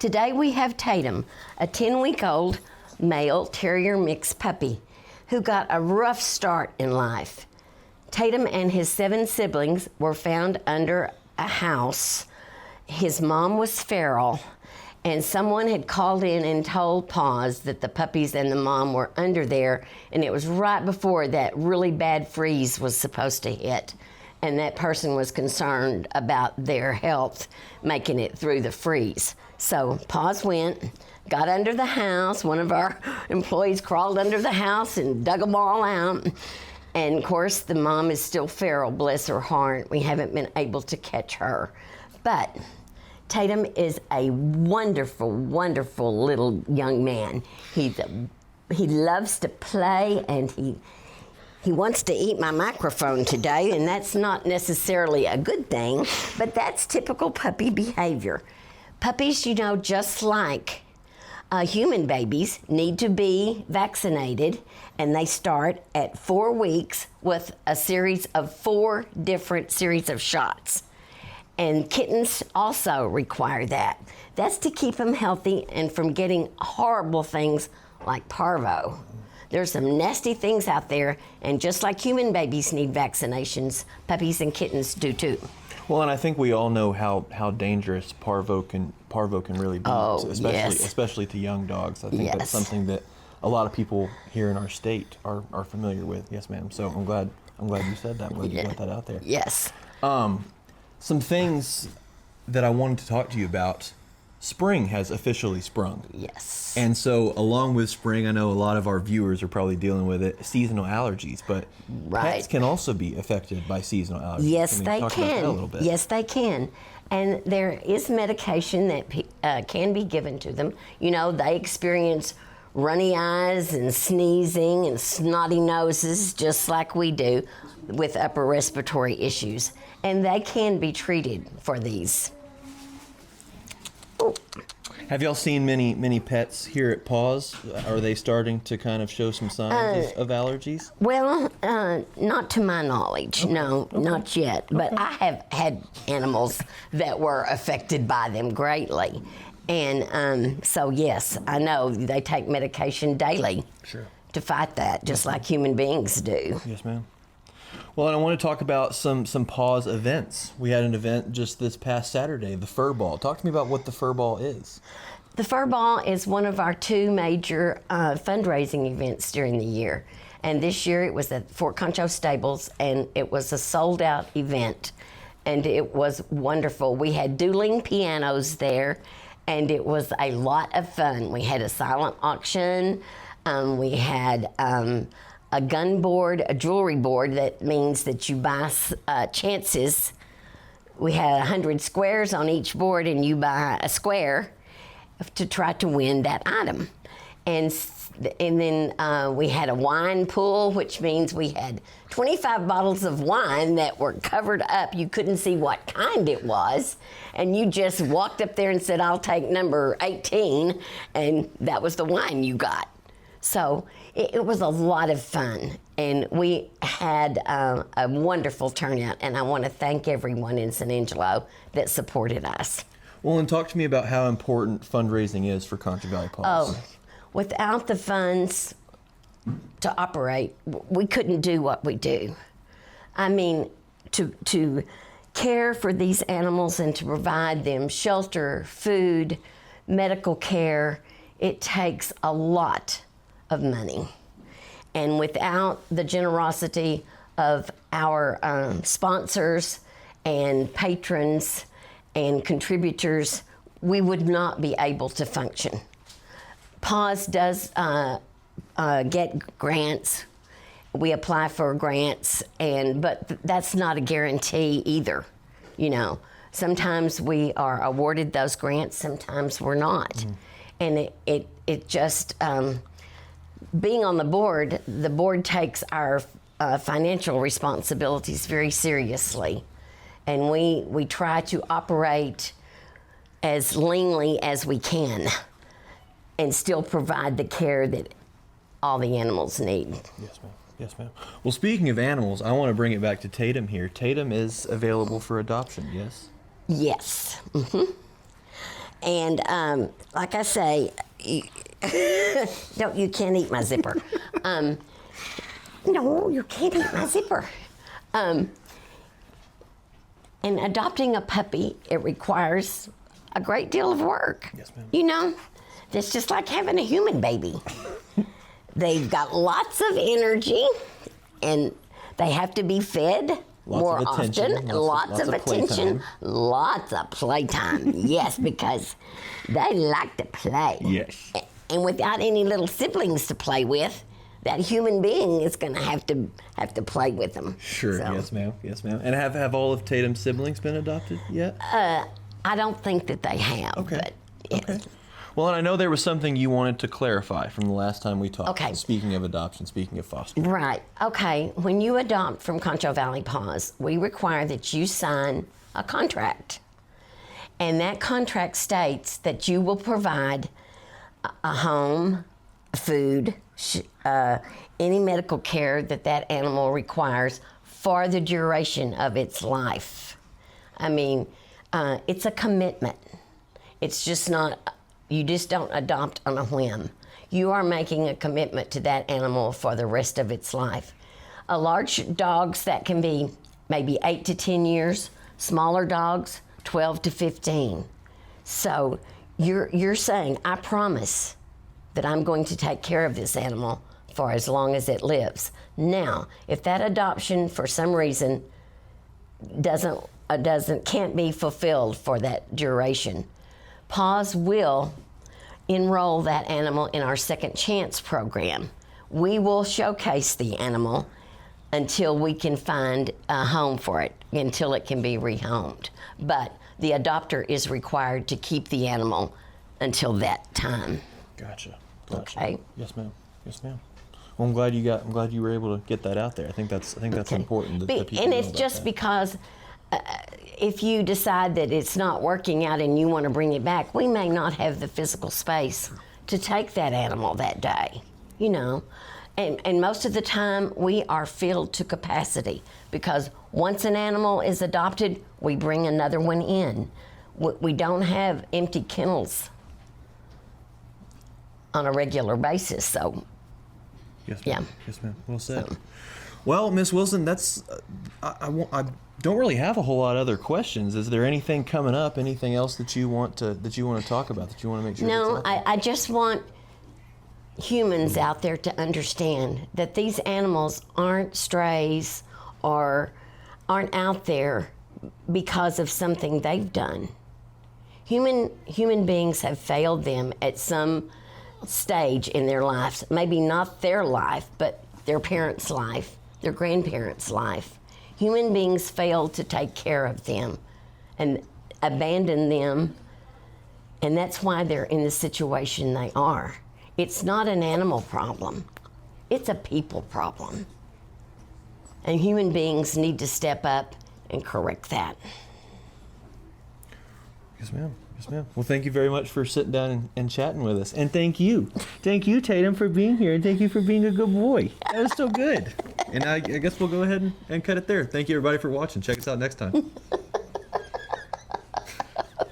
Today we have Tatum, a 10-week-old male terrier mix puppy who got a rough start in life. Tatum and his 7 siblings were found under a house. His mom was feral, and someone had called in and told PAWS that the puppies and the mom were under there, and it was right before that really bad freeze was supposed to hit. And that person was concerned about their health making it through the freeze. So PAWS went, got under the house. One of our employees crawled under the house and dug them all out. And of course, the mom is still feral, bless her heart. We haven't been able to catch her. But Tatum is a wonderful, wonderful little young man. He loves to play, and he wants to eat my microphone today, and that's not necessarily a good thing, but that's typical puppy behavior. Puppies, you know, just like human babies, need to be vaccinated, and they start at 4 weeks with a series of 4 different series of shots. And kittens also require that. That's to keep them healthy and from getting horrible things like parvo. There's some nasty things out there, and just like human babies need vaccinations, puppies and kittens do too. Well, and I think we all know how dangerous parvo can really be, especially to young dogs. I think that's something that a lot of people here in our state are familiar with. Yes, ma'am. So I'm glad you said that. I'm glad you put that out there. Yes. Some things that I wanted to talk to you about. Spring has officially sprung. Yes. And so along with spring, I know a lot of our viewers are probably dealing with it, seasonal allergies, but pets can also be affected by seasonal allergies. Yes, can we they talk can. About that a little bit? Yes, they can. And there is medication that can be given to them. You know, they experience runny eyes and sneezing and snotty noses just like we do with upper respiratory issues. And they can be treated for these. Have y'all seen many pets here at PAWS? Are they starting to kind of show some signs of allergies? Well, not to my knowledge, no, not yet. But I have had animals that were affected by them greatly. And so, yes, I know they take medication daily to fight that, just like human beings do. Yes, ma'am. Well, and I want to talk about some PAWS events. We had an event just this past Saturday, the Fur Ball. Talk to me about what the Fur Ball is. The Fur Ball is one of our 2 major fundraising events during the year. And this year it was at Fort Concho Stables, and it was a sold-out event. And it was wonderful. We had dueling pianos there, and it was a lot of fun. We had a silent auction. We had a gun board, a jewelry board. That means that you buy chances. We had 100 squares on each board, and you buy a square to try to win that item. And then we had a wine pool, which means we had 25 bottles of wine that were covered up. You couldn't see what kind it was. And you just walked up there and said, "I'll take number 18," and that was the wine you got. So it was a lot of fun, and we had a wonderful turnout, and I want to thank everyone in San Angelo that supported us. Well, and talk to me about how important fundraising is for Concho Valley PAWS. Oh, without the funds to operate, we couldn't do what we do. I mean, to care for these animals and to provide them shelter, food, medical care, it takes a lot of money. And without the generosity of our sponsors and patrons and contributors, we would not be able to function. PAWS does get grants. We apply for grants, but that's not a guarantee either. You know, sometimes we are awarded those grants, sometimes we're not. And it just, being on the board takes our financial responsibilities very seriously. And we try to operate as leanly as we can and still provide the care that all the animals need. Yes, ma'am. Yes, ma'am. Well, speaking of animals, I want to bring it back to Tatum here. Tatum is available for adoption, yes? Yes. And like I say, you can't eat my zipper. No, you can't eat my zipper. And adopting a puppy, it requires a great deal of work. Yes, ma'am. You know, it's just like having a human baby. They've got lots of energy, and they have to be fed more often. Lots of attention, lots of playtime. Yes, because they like to play. Yes. And without any little siblings to play with, that human being is going to have to play with them. Sure. So, yes, ma'am. Yes, ma'am. And have all of Tatum's siblings been adopted yet? I don't think that they have. Okay. But yes. Okay. Well, and I know there was something you wanted to clarify from the last time we talked. Okay. Speaking of adoption, speaking of fostering. Right. Okay. When you adopt from Concho Valley PAWS, we require that you sign a contract. And that contract states that you will provide a home, food, any medical care that animal requires for the duration of its life. I mean, it's a commitment. It's just not, you just don't adopt on a whim. You are making a commitment to that animal for the rest of its life. Large dogs, that can be maybe 8 to 10 years. Smaller dogs, 12 to 15. So you're saying, I promise that I'm going to take care of this animal for as long as it lives. Now, if that adoption for some reason can't be fulfilled for that duration, PAWS will enroll that animal in our Second Chance program. We will showcase the animal until we can find a home for it, until it can be rehomed. But the adopter is required to keep the animal until that time. Gotcha. Okay. Yes, ma'am. Yes, ma'am. Well, I'm glad you were able to get that out there. I think that's Okay. important. That people and know it's about just that. because if you decide that it's not working out and you want to bring it back, we may not have the physical space to take that animal that day, you know. And most of the time, we are filled to capacity because once an animal is adopted, we bring another one in. We don't have empty kennels on a regular basis, so Yes, yeah. ma'am. Yes, ma'am. Well said. Well, Miss Wilson, that's I don't really have a whole lot of other questions. Is there anything coming up? Anything else that you want to talk about that you want to make sure? No, gets out there? I just want humans out there to understand that these animals aren't strays or aren't out there because of something they've done. Human beings have failed them at some stage in their lives. Maybe not their life, but their parents' life, their grandparents' life. Human beings failed to take care of them and abandon them, and that's why they're in the situation they are. It's not an animal problem. It's a people problem. And human beings need to step up and correct that. Yes, ma'am. Yes, ma'am. Well, thank you very much for sitting down and chatting with us. And thank you, Tatum, for being here. And thank you for being a good boy. That was so good. And I guess we'll go ahead and cut it there. Thank you, everybody, for watching. Check us out next time.